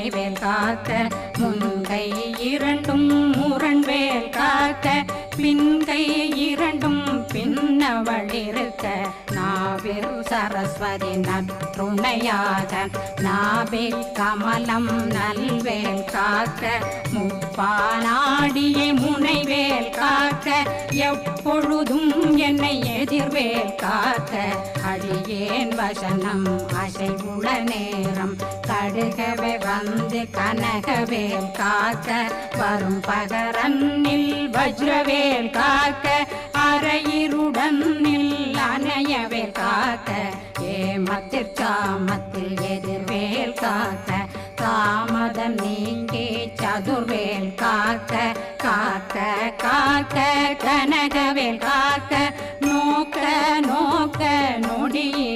முனைவேல் காக்க முன்கை இரண்டும் முரண்வேல் காக்க பின்கை இரண்டும் பின்னவளிருக்க நாவில் சரஸ்வதி நற்றுணையாக நாவில் கமலம் நல்வேல் காக்க முப்பானாடியை முனைவேல் காக்க எப்பொழுதும் என்னை எதிர்வேல் காக்க அடியேன் வசனம் அசைவுள நேரம் கடுகவே வந்து கனகவேல் காக்க வரும் பகரன்னில் வஜ்ரவேல் காக்க அரையிருடனில் அணையவேல் காக்க ஏமத்திற்காமத்தில் எதிர்வேல் காக்க தாமதம் நீங்கி சதுர்வேல் காக்க காக்க காக்க கனகவேல் காக்க நோக்க நோக்க நொடியே